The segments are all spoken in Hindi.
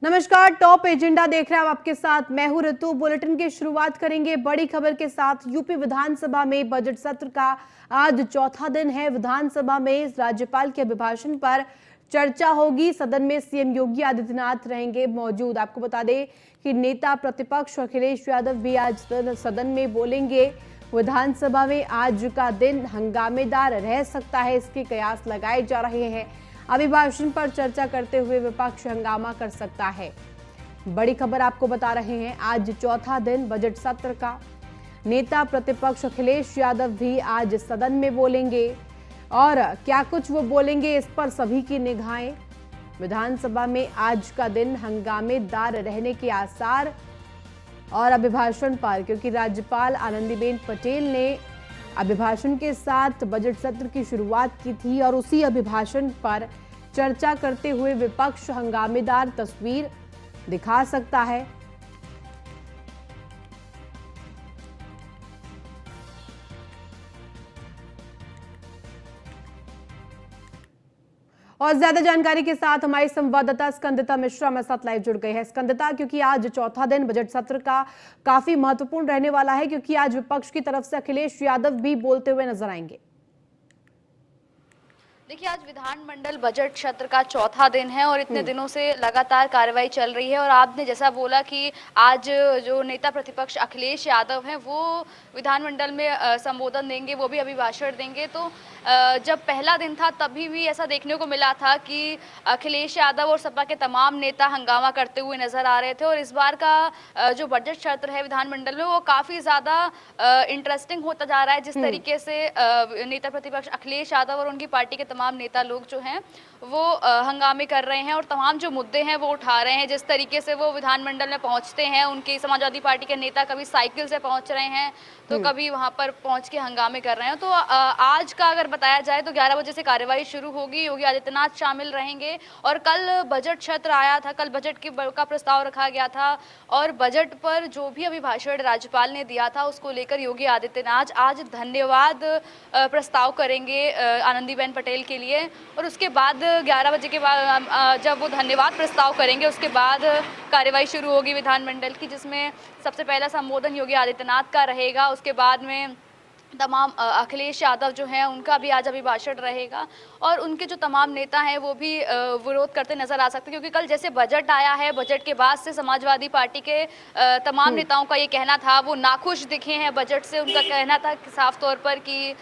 नमस्कार, टॉप एजेंडा देख रहे हैं आपके साथ मैं हूं ऋतु। बुलेटिन की शुरुआत करेंगे बड़ी खबर के साथ। यूपी विधानसभा में बजट सत्र का आज चौथा दिन है। विधानसभा में राज्यपाल के अभिभाषण पर चर्चा होगी। सदन में सीएम योगी आदित्यनाथ रहेंगे मौजूद। आपको बता दें कि नेता प्रतिपक्ष अखिलेश यादव भी आज सदन में बोलेंगे। विधानसभा में आज का दिन हंगामेदार रह सकता है, इसके कयास लगाए जा रहे हैं। अभिभाषण पर चर्चा करते हुए विपक्ष हंगामा कर सकता है। बड़ी खबर आपको बता रहे हैं, आज चौथा दिन बजट सत्र का। नेता प्रतिपक्ष अखिलेश यादव भी आज सदन में बोलेंगे और क्या कुछ वो बोलेंगे इस पर सभी की निगाहें। विधानसभा में आज का दिन हंगामेदार रहने के आसार और अभिभाषण पर, क्योंकि राज्यपाल आनंदीबेन पटेल ने अभिभाषण के साथ बजट सत्र की शुरुआत की थी और उसी अभिभाषण पर चर्चा करते हुए विपक्ष हंगामेदार तस्वीर दिखा सकता है। और ज्यादा जानकारी के साथ हमारी संवाददाता स्कंदता मिश्रा हमारे साथ लाइव जुड़ गए हैं। स्कंदता, क्योंकि आज चौथा दिन बजट सत्र का काफी महत्वपूर्ण रहने वाला है, क्योंकि आज विपक्ष की तरफ से अखिलेश यादव भी बोलते हुए नजर आएंगे। देखिए, आज विधानमंडल बजट सत्र का चौथा दिन है और इतने दिनों से लगातार कार्रवाई चल रही है। और आपने जैसा बोला कि आज जो नेता प्रतिपक्ष अखिलेश यादव हैं वो विधानमंडल में संबोधन देंगे, वो भी अभिभाषण देंगे। तो जब पहला दिन था तभी भी ऐसा देखने को मिला था कि अखिलेश यादव और सपा के तमाम नेता हंगामा करते हुए नजर आ रहे थे। और इस बार का जो बजट सत्र है विधानमंडल में वो काफ़ी ज़्यादा इंटरेस्टिंग होता जा रहा है। जिस तरीके से नेता प्रतिपक्ष अखिलेश यादव और उनकी पार्टी के तमाम नेता लोग जो हैं वो हंगामे कर रहे हैं और तमाम जो मुद्दे हैं वो उठा रहे हैं। जिस तरीके से वो विधानमंडल में पहुंचते हैं, उनके समाजवादी पार्टी के नेता कभी साइकिल से पहुंच रहे हैं तो कभी वहां पर पहुंच के हंगामे कर रहे हैं। तो आज का अगर बताया जाए तो 11 बजे से कार्यवाही शुरू होगी। योगी आदित्यनाथ शामिल रहेंगे और कल बजट सत्र आया था, कल बजट का प्रस्ताव रखा गया था और बजट पर जो भी अभिभाषण राज्यपाल ने दिया था उसको लेकर योगी आदित्यनाथ आज धन्यवाद प्रस्ताव करेंगे आनंदीबेन पटेल के लिए। और उसके बाद 11 बजे के बाद जब वो धन्यवाद प्रस्ताव करेंगे उसके बाद कार्यवाही शुरू होगी विधानमंडल की, जिसमें सबसे पहला संबोधन योगी आदित्यनाथ का रहेगा। उसके बाद में तमाम अखिलेश यादव जो हैं उनका भी आज अभिभाषण रहेगा और उनके जो तमाम नेता हैं वो भी विरोध करते नजर आ सकते हैं। क्योंकि कल जैसे बजट आया है, बजट के बाद से समाजवादी पार्टी के तमाम नेताओं का ये कहना था, वो नाखुश दिखे हैं बजट से। उनका कहना था कि साफ तौर पर कि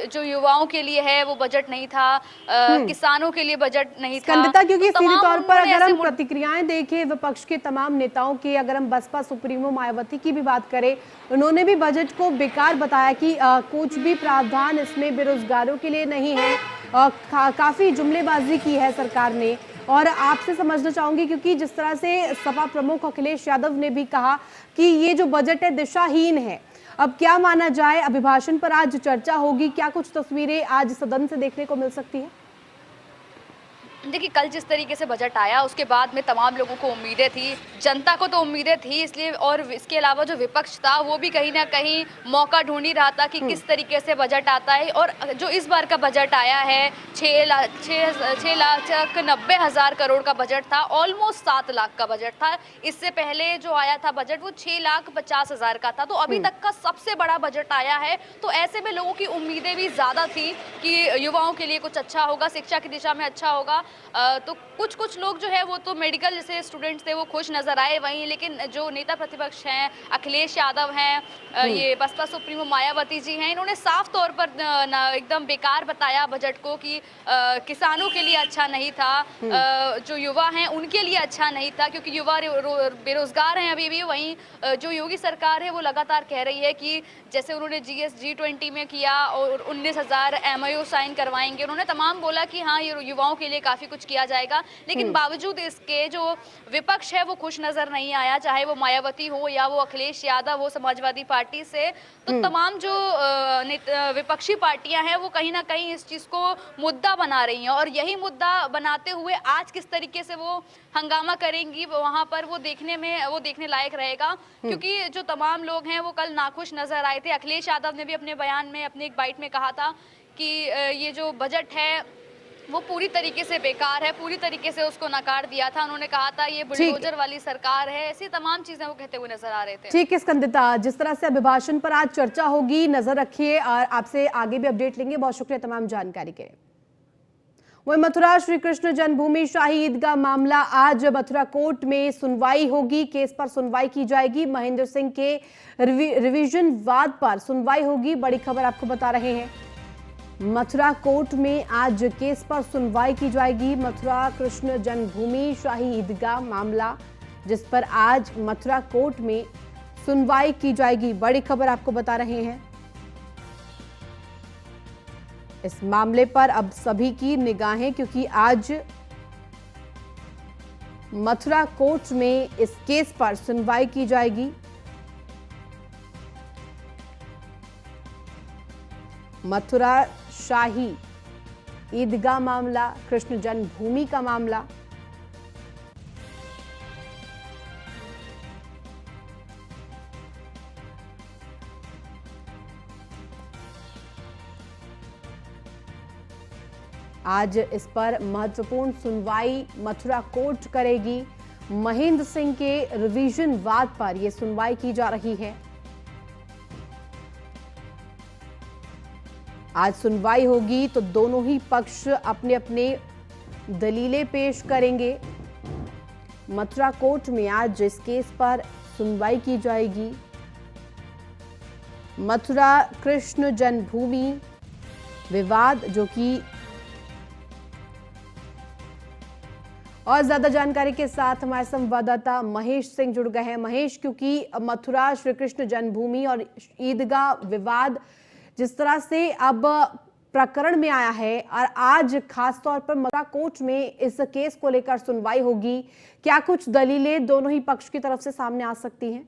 जो युवाओं के लिए है वो बजट नहीं था, किसानों के लिए बजट नहीं था। क्योंकि सीधे तौर पर अगर हम प्रतिक्रियाएं देखें विपक्ष के तमाम नेताओं की, अगर हम बसपा सुप्रीमो मायावती की भी बात करें, उन्होंने भी बजट को बेकार बताया कि कुछ भी प्रावधान इसमें बेरोजगारों के लिए नहीं है। काफी जुमलेबाजी की है सरकार ने। और आपसे समझना चाहूंगी, क्योंकि जिस तरह से सपा प्रमुख अखिलेश यादव ने भी कहा कि ये जो बजट है दिशाहीन है, अब क्या माना जाए? अभिभाषण पर आज चर्चा होगी, क्या कुछ तस्वीरें आज सदन से देखने को मिल सकती है? देखिए, कल जिस तरीके से बजट आया उसके बाद में तमाम लोगों को उम्मीदें थी, जनता को तो उम्मीदें थी इसलिए, और इसके अलावा जो विपक्ष था वो भी कहीं ना कहीं मौका ढूंढ ही रहा था कि किस तरीके से बजट आता है। और जो इस बार का बजट आया है 6,90,000 करोड़ का बजट था, ऑलमोस्ट 7 लाख का बजट था। इससे पहले जो आया था बजट वो 6,50,000 का था। तो अभी तक का सबसे बड़ा बजट आया है। तो ऐसे में लोगों की उम्मीदें भी ज़्यादा थी कि युवाओं के लिए कुछ अच्छा होगा, शिक्षा की दिशा में अच्छा होगा। तो कुछ लोग जो है वो तो मेडिकल जैसे स्टूडेंट्स थे वो खुश नजर आए वहीं, लेकिन जो नेता प्रतिपक्ष हैं अखिलेश यादव हैं, ये बसपा सुप्रीमो मायावती जी हैं, इन्होंने साफ तौर पर एकदम बेकार बताया बजट को कि किसानों के लिए अच्छा नहीं था, जो युवा हैं उनके लिए अच्छा नहीं था क्योंकि युवा बेरोजगार हैं अभी भी। वहीं जो योगी सरकार है वो लगातार कह रही है कि जैसे उन्होंने G20 में किया और 19,000 MOU साइन करवाएंगे, उन्होंने तमाम बोला कि हाँ ये युवाओं के लिए काफ़ी कुछ किया जाएगा। लेकिन बावजूद इसके जो विपक्ष है वो खुश नज़र नहीं आया, चाहे वो मायावती हो या वो अखिलेश यादव हो समाजवादी पार्टी से। तो तमाम जो विपक्षी पार्टियां हैं वो कहीं ना कहीं इस चीज़ को मुद्दा बना रही हैं और यही मुद्दा बनाते हुए आज किस तरीके से वो हंगामा करेंगी वहां पर वो देखने लायक रहेगा। क्योंकि जो तमाम लोग हैं वो कल नाखुश नजर आए थे। अखिलेश यादव ने भी अपने बयान में अपने एक बाइट में कहा था कि ये जो बजट है वो पूरी तरीके से बेकार है, पूरी तरीके से उसको नकार दिया था। उन्होंने कहा था ये बुलडोजर वाली सरकार है, ऐसी तमाम चीजें वो कहते हुए नजर आ रहे थे। ठीक है स्कंदिता, जिस तरह से अभिभाषण पर आज चर्चा होगी, नजर रखिए और आपसे आगे भी अपडेट लेंगे। बहुत शुक्रिया तमाम जानकारी के लिए। वहीं मथुरा श्री कृष्ण जन्मभूमि शाही ईदगाह मामला आज मथुरा कोर्ट में सुनवाई होगी। केस पर सुनवाई की जाएगी। महेंद्र सिंह के रिवीजन वाद पर सुनवाई होगी। बड़ी खबर आपको बता रहे हैं, मथुरा कोर्ट में आज केस पर सुनवाई की जाएगी। मथुरा कृष्ण जन्मभूमि शाही ईदगाह मामला जिस पर आज मथुरा कोर्ट में सुनवाई की जाएगी। बड़ी खबर आपको बता रहे हैं, इस मामले पर अब सभी की निगाहें, क्योंकि आज मथुरा कोर्ट में इस केस पर सुनवाई की जाएगी। मथुरा शाही ईदगाह मामला, कृष्ण जन्मभूमि का मामला, आज इस पर महत्वपूर्ण सुनवाई मथुरा कोर्ट करेगी। महेंद्र सिंह के रिवीजन वाद पर यह सुनवाई की जा रही है। आज सुनवाई होगी तो दोनों ही पक्ष अपने अपने दलीलें पेश करेंगे। मथुरा कोर्ट में आज इस केस पर सुनवाई की जाएगी। मथुरा कृष्ण जन्मभूमि विवाद, जो कि और ज्यादा जानकारी के साथ हमारे संवाददाता महेश सिंह जुड़ गए हैं। महेश, क्योंकि मथुरा श्री कृष्ण जन्मभूमि और ईदगाह विवाद जिस तरह से अब प्रकरण में आया है और आज खास तौर पर मथुरा कोर्ट में इस केस को लेकर सुनवाई होगी, क्या कुछ दलीलें दोनों ही पक्ष की तरफ से सामने आ सकती हैं?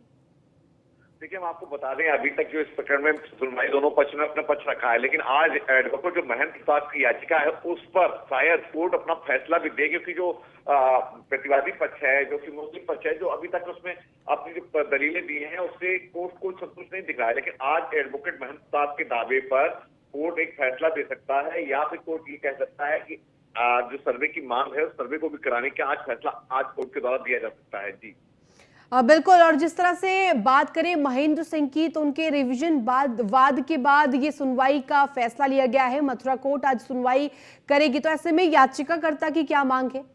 देखिए, हम आपको बता दें, अभी तक जो इस प्रकरण में सुनवाई दोनों पक्ष ने अपना पक्ष रखा है, लेकिन आज एडवोकेट जो महेंद्र प्रताप की याचिका है उस पर शायद कोर्ट अपना फैसला भी दे, क्योंकि जो प्रतिवादी पक्ष है, जो कि मुस्लिम पक्ष है, जो अभी तक उसमें अपनी जो दलीलें दी हैं उससे कोर्ट को संतुष्ट नहीं दिख रहा है। लेकिन आज एडवोकेट महेंद्र प्रताप के दावे पर कोर्ट एक फैसला दे सकता है, या फिर कोर्ट ये कह सकता है कि जो सर्वे की मांग है उस सर्वे को भी कराने का आज फैसला आज कोर्ट के द्वारा दिया जा सकता है। जी बिल्कुल, और जिस तरह से बात करें महेंद्र सिंह की, तो उनके रिवीजन वाद के बाद ये सुनवाई का फैसला लिया गया है। मथुरा कोर्ट आज सुनवाई करेगी, तो ऐसे में याचिकाकर्ता की क्या मांग है?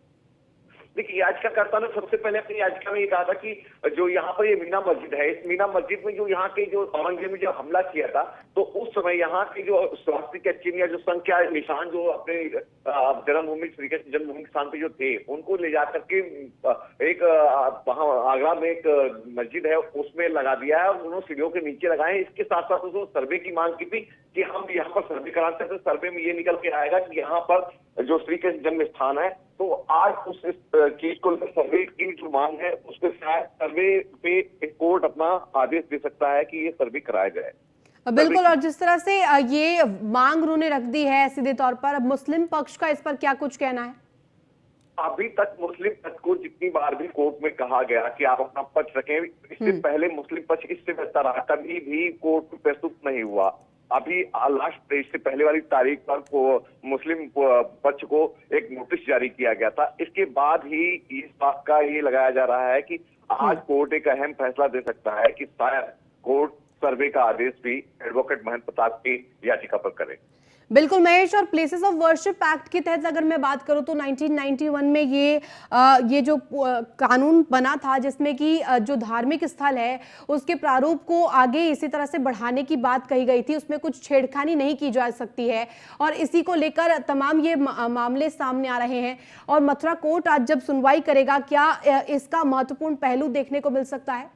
देखिए, याचिकाकर्ता ने सबसे पहले अपनी याचिका में ये कहा था कि जो यहाँ पर ये मीना मस्जिद है, इस मीना मस्जिद में जो यहाँ के जो औरंगजेब ने जो हमला किया था, तो उस समय यहाँ के जो स्वास्तिक चिन्ह या जो संख्या निशान जो अपने जन्मभूमि श्री कृष्ण जन्मभूमि स्थान पे जो थे, उनको ले जाकर के एक वहाँ आगरा में एक मस्जिद है उसमें लगा दिया है और उन्होंने सीढ़ियों के नीचे लगाए। इसके साथ साथ उसने सर्वे की मांग की थी कि हम यहाँ पर सर्वे कराते हैं, तो सर्वे में ये निकल के आएगा कि यहाँ पर जो श्री कृष्ण जन्म स्थान है, तो आज उस चीज को लेकर सर्वे की जो मांग है उस पर शायद सर्वे पे कोर्ट अपना आदेश दे सकता है कि ये सर्वे कराया जाए। बिल्कुल, और जिस तरह से ये मांग उन्होंने रख दी है सीधे तौर पर, अब मुस्लिम पक्ष का इस पर क्या कुछ कहना है? अभी तक मुस्लिम पक्ष को जितनी बार भी कोर्ट में कहा गया कि आप अपना पक्ष रखें, इससे पहले मुस्लिम पक्ष इससे बेहतर रहा, कभी भी कोर्ट में प्रस्तुत नहीं हुआ। अभी लास्ट इससे पहले वाली तारीख पर को मुस्लिम पक्ष को एक नोटिस जारी किया गया था। इसके बाद ही इस बात का ये लगाया जा रहा है कि आज कोर्ट एक अहम फैसला दे सकता है कि शायद कोर्ट सर्वे का आदेश भी एडवोकेट महेंद्र प्रताप की याचिका पर करे। बिल्कुल महेश, और प्लेसेस ऑफ वर्शिप एक्ट के तहत अगर मैं बात करूं तो 1991 में ये जो कानून बना था, जिसमें कि जो धार्मिक स्थल है उसके प्रारूप को आगे इसी तरह से बढ़ाने की बात कही गई थी, उसमें कुछ छेड़खानी नहीं की जा सकती है, और इसी को लेकर तमाम ये मामले सामने आ रहे हैं। और मथुरा कोर्ट आज जब सुनवाई करेगा, क्या इसका महत्वपूर्ण पहलू देखने को मिल सकता है?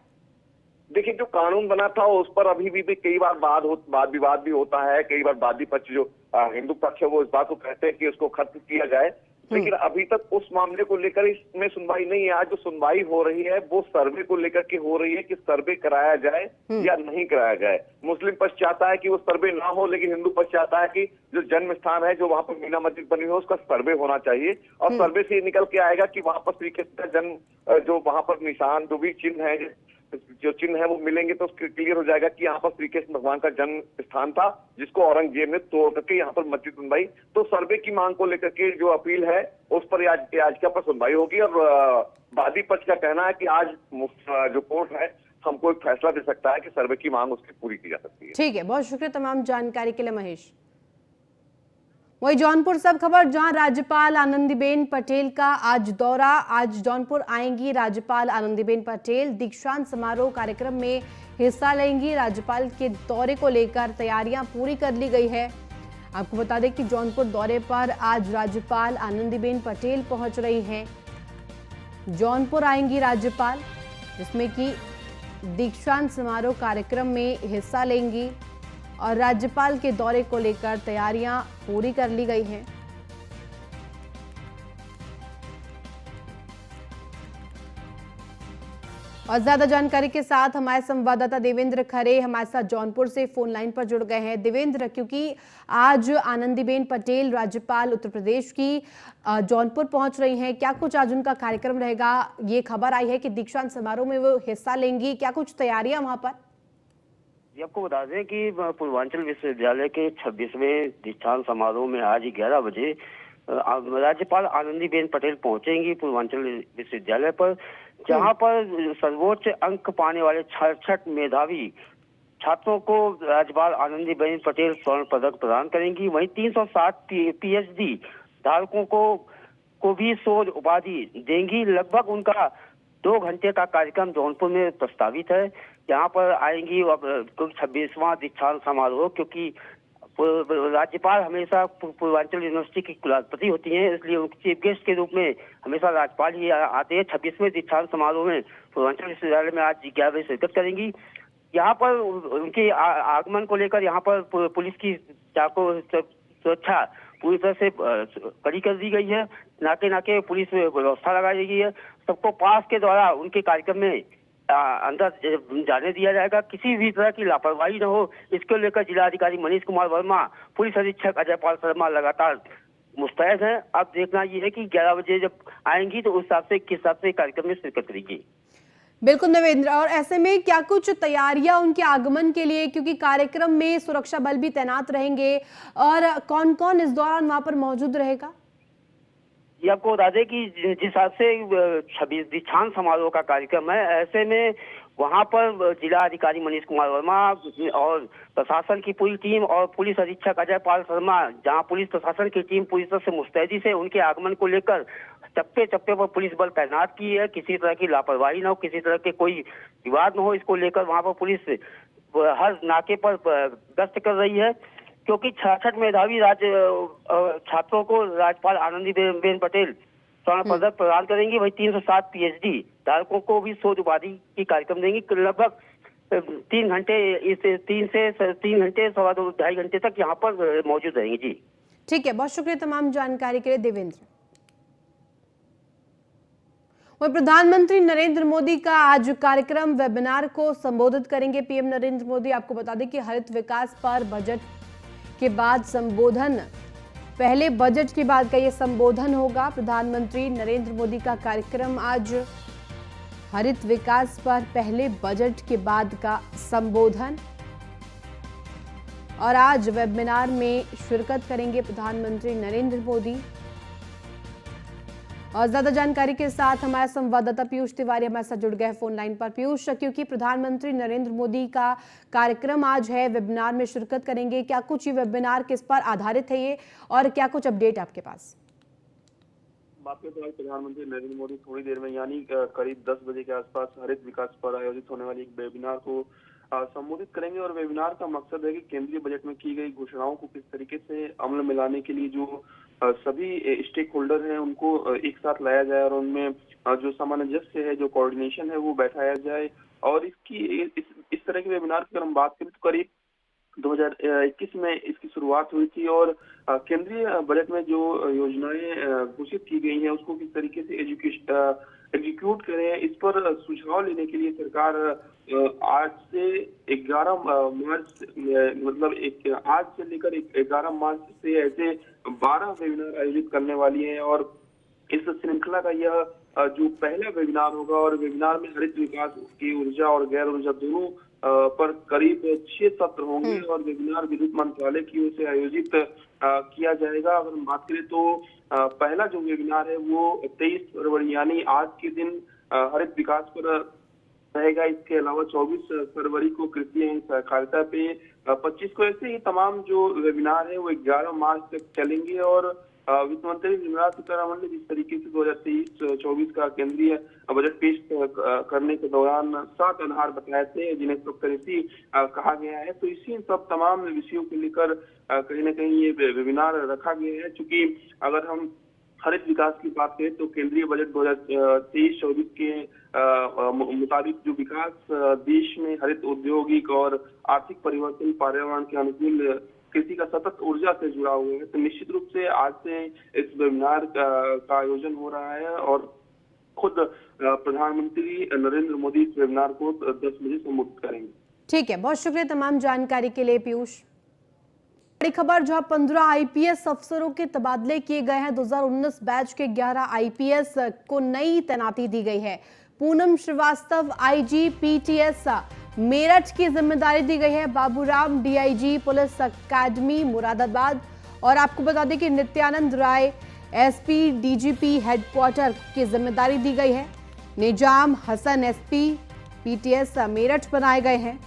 देखिए, जो कानून बना था उस पर अभी भी कई बार वाद विवाद भी होता है। कई बार वादी पक्ष जो हिंदू पक्ष है वो इस बात को कहते हैं कि उसको खत्म किया जाए, लेकिन अभी तक उस मामले को लेकर इसमें सुनवाई नहीं है। आज जो सुनवाई हो रही है वो सर्वे को लेकर के हो रही है कि सर्वे कराया जाए या नहीं कराया जाए। मुस्लिम पक्ष चाहता है कि वो सर्वे ना हो, लेकिन हिंदू पक्ष चाहता है कि जो जन्म स्थान है, जो वहां पर मीना मस्जिद बनी हो, उसका सर्वे होना चाहिए। और सर्वे से निकल के आएगा कि वहां पर श्री कृष्ण का जन्म, जो वहां पर निशान जो भी चिन्ह है जो चिन्ह है वो मिलेंगे तो क्लियर हो जाएगा कि यहाँ पर श्री कृष्ण भगवान का जन्म स्थान था, जिसको औरंगजेब ने तोड़ करके यहाँ पर मस्जिद बनवाई। तो सर्वे की मांग को लेकर के जो अपील है उस पर याचिका पर सुनवाई होगी और वादी पक्ष का कहना है कि आज जो कोर्ट है हमको एक फैसला दे सकता है कि सर्वे की मांग उसकी पूरी की जा सकती है। ठीक है, बहुत शुक्रिया तमाम जानकारी के लिए महेश। वही जौनपुर सब खबर, जहां राज्यपाल आनंदीबेन पटेल का आज दौरा। आज जौनपुर आएंगी राज्यपाल आनंदीबेन पटेल, दीक्षांत समारोह कार्यक्रम में हिस्सा लेंगी। राज्यपाल के दौरे को लेकर तैयारियां पूरी कर ली गई है। आपको बता दें कि जौनपुर दौरे पर आज राज्यपाल आनंदीबेन पटेल पहुंच रही हैं। जौनपुर आएंगी राज्यपाल, जिसमें कि दीक्षांत समारोह कार्यक्रम में हिस्सा लेंगी और राज्यपाल के दौरे को लेकर तैयारियां पूरी कर ली गई हैं। और ज्यादा जानकारी के साथ हमारे संवाददाता देवेंद्र खरे हमारे साथ जौनपुर से फोन लाइन पर जुड़ गए हैं। देवेंद्र, क्योंकि आज आनंदीबेन पटेल राज्यपाल उत्तर प्रदेश की जौनपुर पहुंच रही हैं, क्या कुछ आज उनका कार्यक्रम रहेगा? ये खबर आई है कि दीक्षांत समारोह में वो हिस्सा लेंगी, क्या कुछ तैयारियां वहां पर? ये आपको बता दें कि पूर्वांचल विश्वविद्यालय के 26वें दीक्षांत समारोह में आज 11 बजे राज्यपाल आनंदीबेन पटेल पहुंचेंगी पूर्वांचल विश्वविद्यालय पर, जहां पर सर्वोच्च अंक पाने वाले 66 मेधावी छात्रों को राज्यपाल आनंदीबेन पटेल स्वर्ण पदक प्रदान करेंगी। वहीं 360 PhD धारकों को भी शोध उपाधि देंगी। लगभग उनका 2 घंटे का कार्यक्रम जौनपुर में प्रस्तावित है। यहाँ पर आएंगी क्योंकि 26वां दीक्षांत समारोह, क्योंकि राज्यपाल हमेशा पूर्वांचल यूनिवर्सिटी की कुलाधिपति होती हैं, इसलिए उनके चीफ गेस्ट के रूप में हमेशा राज्यपाल ही आते हैं। 26वें दीक्षांत समारोह में पूर्वांचल विश्वविद्यालय में आज 11 बजे शिरकत करेंगी। यहाँ पर उनके आगमन को लेकर यहाँ पर पुलिस की चाको सुरक्षा पूरी तरह से कड़ी कर दी गई है। नाके नाके पुलिस व्यवस्था लगाई गई है। सबको पास के द्वारा उनके कार्यक्रम में अंदर जाने दिया जाएगा। किसी भी तरह की लापरवाही न हो, इसको लेकर जिलाधिकारी मनीष कुमार वर्मा, पुलिस अधीक्षक अजयपाल शर्मा लगातार मुस्तैद हैं। अब देखना ये है कि 11 बजे जब आएंगी तो उस हिसाब से किस हिसाब से कार्यक्रम में शिरकत करेगी। बिल्कुल नवेंद्र, और ऐसे में क्या कुछ तैयारियां उनके आगमन के लिए, क्योंकि कार्यक्रम में सुरक्षा बल भी तैनात रहेंगे, और कौन कौन इस दौरान वहां पर मौजूद रहेगा? ये आपको बता दें कि जिस हिसाब से 26 दीक्षांत समारोह का कार्यक्रम है, ऐसे में वहां पर जिला अधिकारी मनीष कुमार वर्मा और प्रशासन की पूरी टीम और पुलिस अधीक्षक अजयपाल शर्मा, जहां पुलिस प्रशासन की टीम पूरी तरह से मुस्तैदी से उनके आगमन को लेकर चप्पे चप्पे पर पुलिस बल तैनात की है। किसी तरह की लापरवाही न हो, किसी तरह के कोई विवाद न हो, इसको लेकर वहां पर पुलिस हर नाके पर गश्त कर रही है। क्योंकि 66 मेधावी छात्रों को राज्यपाल आनंदीबेन पटेल स्वर्ण पदक प्रदान करेंगी। वही 360 PhD धारकों को भी शोध उपाधि की कार्यक्रम देंगी। लगभग 3 घंटे सवा 2-2.5 घंटे तक यहाँ पर मौजूद रहेंगी। जी ठीक है, बहुत शुक्रिया तमाम जानकारी के लिए देवेंद्र। वह प्रधानमंत्री नरेंद्र मोदी का आज कार्यक्रम वेबिनार को संबोधित करेंगे पीएम नरेंद्र मोदी। आपको बता दें कि हरित विकास पर बजट के बाद संबोधन, पहले बजट के बाद का ये संबोधन होगा। प्रधानमंत्री नरेंद्र मोदी का कार्यक्रम आज हरित विकास पर पहले बजट के बाद का संबोधन, और आज वेबिनार में शिरकत करेंगे प्रधानमंत्री नरेंद्र मोदी। और ज्यादा जानकारी के साथ हमारे संवाददाता पीयूष तिवारी हमारे साथ जुड़ गए फोन लाइन पर। पीयूष, क्योंकि प्रधानमंत्री नरेंद्र मोदी का कार्यक्रम आज है, वेबिनार में शिरकत करेंगे, क्या कुछ ये वेबिनार किस पर आधारित है ये, और क्या कुछ अपडेट आपके पास? बात करें तो प्रधानमंत्री नरेंद्र मोदी थोड़ी देर में यानी करीब 10 बजे के आसपास हरित विकास पर आयोजित होने वाली एक वेबिनार को संबोधित करेंगे। और वेबिनार का मकसद है कि केंद्रीय बजट में की गई घोषणाओं को किस तरीके से अमल में लाने के लिए जो सभी स्टेक होल्डर हैं उनको एक साथ लाया जाए और उनमें जो सामंजस्य है, जो कोऑर्डिनेशन है वो बैठाया जाए। और इस तरह के वेबिनार की अगर हम बात करें तो करीब 2021 में इसकी शुरुआत हुई थी। और केंद्रीय बजट में जो योजनाएं घोषित की गई हैं उसको किस तरीके से एग्जीक्यूट करें, इस पर सुझाव लेने के लिए सरकार आज से 11 मार्च मतलब आज से लेकर 11 मार्च से ऐसे 12 वेबिनार आयोजित करने वाली है। और इस श्रृंखला का यह जो पहला वेबिनार होगा और वेबिनार में हरित विकास की ऊर्जा और गैर ऊर्जा दोनों पर करीब 6 सत्र होंगे और वेबिनार विद्युत मंत्रालय की ओर से आयोजित किया जाएगा। अगर हम बात करें तो पहला जो वेबिनार है वो 23 फरवरी यानी आज के दिन हरित विकास पर रहेगा। इसके अलावा 24 फरवरी को कृषि एवं सहकारिता पे, 25 को, ऐसे ही तमाम जो वेबिनार है वो 11 मार्च तक चलेंगे। और वित्त मंत्री निर्मला सीतारमण ने जिस तरीके से 2023-24 का केंद्रीय बजट पेश करने के दौरान 7 आधार बताए थे जिन्हें सबकरेंसी कहा गया है, तो इसी सब तमाम विषयों को लेकर कहीं ना कहीं ये वेबिनार रखा गया है। चूंकि अगर हम हरित विकास की बात करें तो केंद्रीय बजट 2023-24 के मुताबिक जो विकास देश में हरित औद्योगिक और आर्थिक परिवर्तन, पर्यावरण के अनुकूल कृषि का सतत ऊर्जा से जुड़ा हुआ है, तो निश्चित रूप से आज से इस वेबिनार का आयोजन हो रहा है और खुद प्रधानमंत्री नरेंद्र मोदी इस वेबिनार को 10 बजे संबोधित करेंगे। ठीक है, बहुत शुक्रिया तमाम जानकारी के लिए पीयूष। बड़ी खबर, जहां 15 आईपीएस अफसरों के तबादले किए गए हैं। 2019 बैच के 11 आईपीएस को नई तैनाती दी गई है। पूनम श्रीवास्तव आईजी पीटीएस मेरठ की जिम्मेदारी दी गई है। बाबूराम डीआईजी पुलिस अकादमी मुरादाबाद। और आपको बता दें कि Nityanand Rai SP DGP headquarter की जिम्मेदारी दी गई है। निजाम हसन एसपी पीटीएस मेरठ बनाए गए हैं।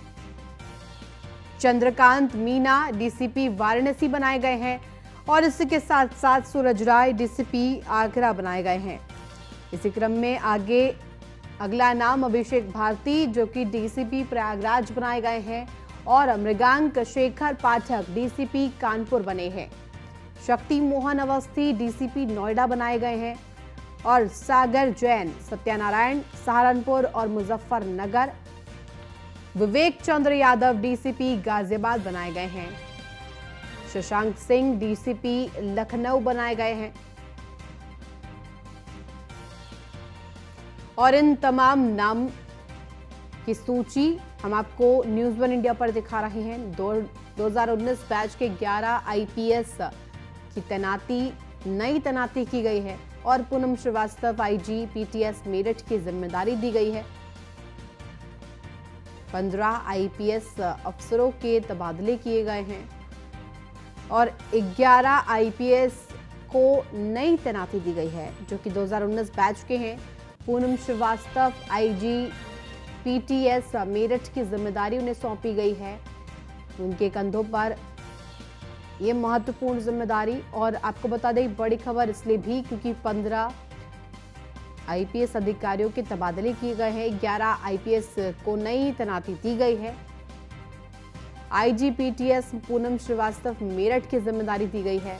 चंद्रकांत मीना डीसीपी वाराणसी बनाए गए हैं और इसी के साथ साथ सूरज राय डीसीपी आगरा बनाए गए हैं। इसी क्रम में आगे अगला नाम अभिषेक भारती जो कि डीसीपी प्रयागराज बनाए गए हैं और मृगांक शेखर पाठक डीसीपी कानपुर बने हैं। शक्ति मोहन अवस्थी डीसीपी नोएडा बनाए गए हैं और सागर जैन सत्यानारायण सहारनपुर और मुजफ्फरनगर। विवेक चंद्र यादव डीसीपी गाजियाबाद बनाए गए हैं। शशांक सिंह डीसीपी लखनऊ बनाए गए हैं। और इन तमाम नाम की सूची हम आपको न्यूज़ वन इंडिया पर दिखा रहे हैं। 2019 बैच के 11 आईपीएस की नई तैनाती की गई है और पूनम श्रीवास्तव आईजी पीटीएस मेरठ की जिम्मेदारी दी गई है। 15 आईपीएस अफसरों के तबादले किए गए हैं और 11 आईपीएस को नई तैनाती दी गई है जो कि 2019 बैच के हैं। पूनम श्रीवास्तव आईजी पीटीएस मेरठ की जिम्मेदारी उन्हें सौंपी गई है। उनके कंधों पर ये महत्वपूर्ण जिम्मेदारी। और आपको बता दें, बड़ी खबर इसलिए भी क्योंकि 15 आईपीएस अधिकारियों के तबादले किए गए हैं। 11 आईपीएस को नई तैनाती दी गई है। आईजी पीटीएस पूनम श्रीवास्तव मेरठ की जिम्मेदारी दी गई है।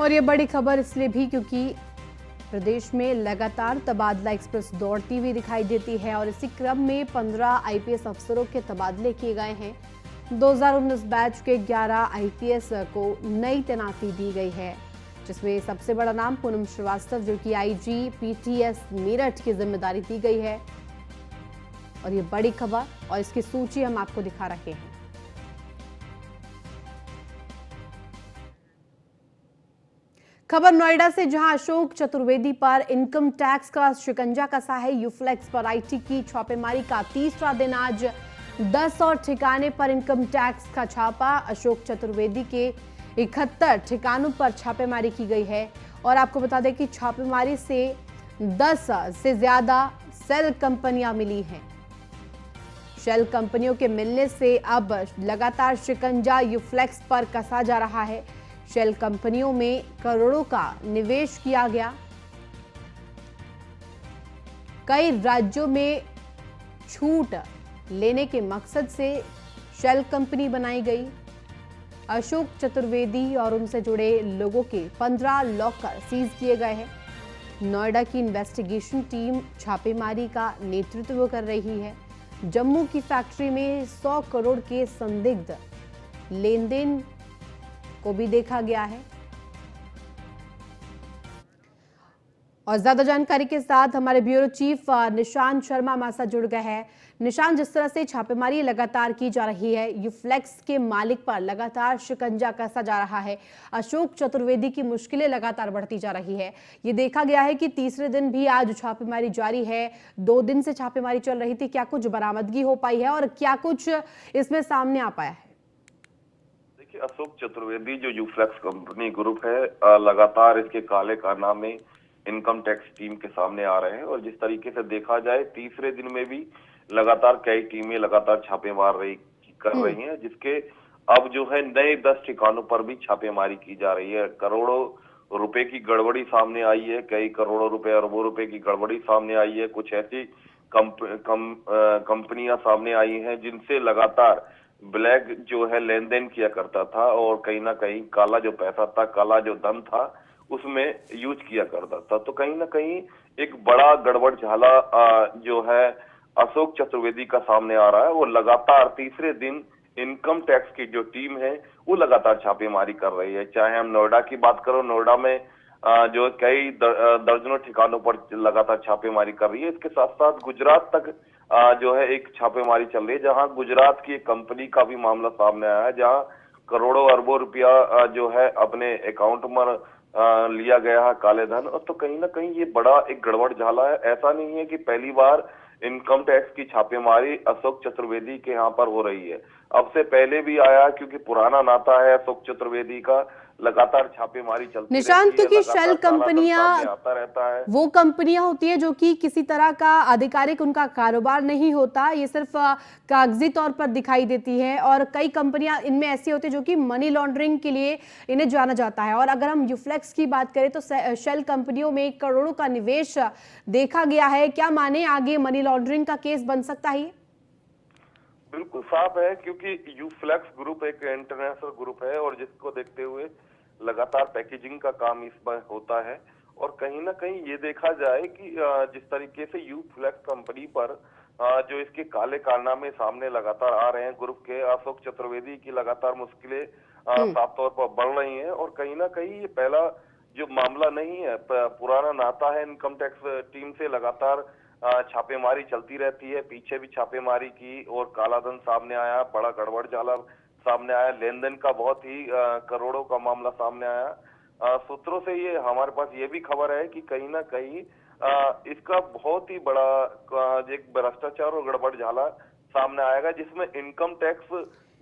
और ये बड़ी खबर इसलिए भी क्योंकि प्रदेश में लगातार तबादला एक्सप्रेस दौड़ती हुई दिखाई देती है और इसी क्रम में 15 आईपीएस अफसरों के तबादले किए गए हैं। 2019 बैच के 11 आईपीएस को नई तैनाती दी गई है जिसमें सबसे बड़ा नाम पूनम श्रीवास्तव जो कि आईजी पीटीएस मेरठ की जिम्मेदारी दी गई है। और ये बड़ी खबर और इसकी सूची हम आपको दिखा रहे हैं। खबर नोएडा से, जहां अशोक चतुर्वेदी पर इनकम टैक्स का शिकंजा कसा है। यूफ्लेक्स पर आईटी की छापेमारी का तीसरा दिन आज 10 और ठिकाने पर इनकम टैक्स का छापा। अशोक चतुर्वेदी के 71 ठिकानों पर छापेमारी की गई है और आपको बता दें कि छापेमारी से 10 से ज्यादा सेल कंपनियां मिली हैं। शेल कंपनियों के मिलने से अब लगातार शिकंजा यूफ्लेक्स पर कसा जा रहा है। शेल कंपनियों में करोड़ों का निवेश किया गया। कई राज्यों में छूट लेने के मकसद से शेल कंपनी बनाई गई। अशोक चतुर्वेदी और उनसे जुड़े लोगों के 15 लॉकर सीज किए गए हैं। नोएडा की इन्वेस्टिगेशन टीम छापेमारी का नेतृत्व कर रही है। जम्मू की फैक्ट्री में 100 करोड़ के संदिग्ध लेन देन को भी देखा गया है। और ज्यादा जानकारी के साथ हमारे ब्यूरो चीफ निशांत शर्मा हमारे साथ जुड़ गए हैं। निशांत, जिस तरह से छापेमारी लगातार की जा रही है, यूफ्लेक्स के मालिक पर लगातार शिकंजा कसा जा रहा है, अशोक चतुर्वेदी की मुश्किलें लगातार बढ़ती जा रही है। ये देखा गया है कि तीसरे दिन भी आज छापेमारी जारी है। 2 दिन से छापेमारी चल रही थी, क्या कुछ बरामदगी हो पाई है और क्या कुछ इसमें सामने आ पाया है? देखिए, अशोक चतुर्वेदी जो यूफ्लेक्स कंपनी ग्रुप है, लगातार इसके काले कारनामे इनकम टैक्स टीम के सामने आ रहे हैं। और जिस तरीके से देखा जाए, तीसरे दिन में भी लगातार कई टीमें लगातार छापे मार कर रही हैं, जिसके अब जो है नए 10 ठिकानों पर भी छापेमारी की जा रही है। करोड़ों रुपए की गड़बड़ी सामने आई है, कई करोड़ों रुपए अरबों रुपए की गड़बड़ी सामने आई है। कुछ ऐसी कंपनियां सामने आई हैं जिनसे लगातार ब्लैक जो है लेन देन किया करता था और कहीं ना कहीं काला जो पैसा था, काला जो धन था, उसमें यूज किया करता था। तो कहीं ना कहीं एक बड़ा गड़बड़ झाला जो है अशोक चतुर्वेदी का सामने आ रहा है। वो लगातार तीसरे दिन इनकम टैक्स की जो टीम है वो लगातार छापेमारी कर रही है। चाहे हम नोएडा की बात करो, नोएडा में जो कई दर्जनों ठिकानों पर लगातार छापेमारी कर रही है। इसके साथ साथ गुजरात तक जो है एक छापेमारी चल रही है, जहां गुजरात की एक कंपनी का भी मामला सामने आया है, जहां करोड़ों अरबों रुपया जो है अपने अकाउंट में लिया गया है काले धन। और तो कहीं ना कहीं ये बड़ा एक गड़बड़ झाला है। ऐसा नहीं है कि पहली बार इनकम टैक्स की छापेमारी अशोक चतुर्वेदी के यहाँ पर हो रही है, अब से पहले भी आया, क्योंकि पुराना नाता है अशोक चतुर्वेदी का। लगातार छापेमारी चलती निशांत, रहती है, क्योंकि लगातार शेल काला धन कंपनियां सामने आता रहता है। वो कंपनियां होती है जो कि किसी तरह का आधिकारिक उनका कारोबार नहीं होता, ये सिर्फ कागजी तौर पर दिखाई देती है। और कई कंपनियां इनमें ऐसी होती है जो कि मनी लॉन्ड्रिंग के लिए इन्हें जाना जाता है। और अगर हम यूफ्लेक्स की बात करें तो शेल कंपनियों में करोड़ों का निवेश देखा गया है। क्या माने आगे मनी लॉन्ड्रिंग का केस बन सकता है? बिल्कुल साफ है, क्योंकि यूफ्लेक्स ग्रुप एक इंटरनेशनल ग्रुप है और जिसको देखते हुए लगातार पैकेजिंग का काम इसमें होता है। और कहीं ना कहीं ये देखा जाए कि जिस तरीके से यूफ्लेक्स कंपनी पर जो इसके काले कारनामे सामने लगातार आ रहे हैं ग्रुप के, अशोक चतुर्वेदी की लगातार मुश्किलें साफ तौर पर बढ़ रही हैं। और कहीं ना कहीं ये पहला जो मामला नहीं है, पुराना नाता है इनकम टैक्स टीम से। लगातार छापेमारी चलती रहती है, पीछे भी छापेमारी की और काला धन सामने आया, बड़ा गड़बड़ झाला सामने आया, लेन देन का बहुत ही करोड़ों का मामला सामने आया। सूत्रों से ये हमारे पास ये भी खबर है कि कहीं ना कहीं इसका बहुत ही बड़ा एक भ्रष्टाचार और गड़बड़ झाला सामने आएगा, जिसमें इनकम टैक्स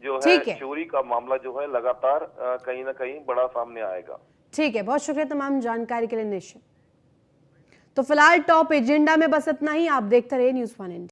जो है चोरी का मामला जो है लगातार कहीं ना कहीं बड़ा सामने आएगा। ठीक है, बहुत शुक्रिया तमाम जानकारी के लिए निश्चित। तो फिलहाल टॉप एजेंडा में बस इतना ही। आप देखते रहिए न्यूज़ 1 इंडिया।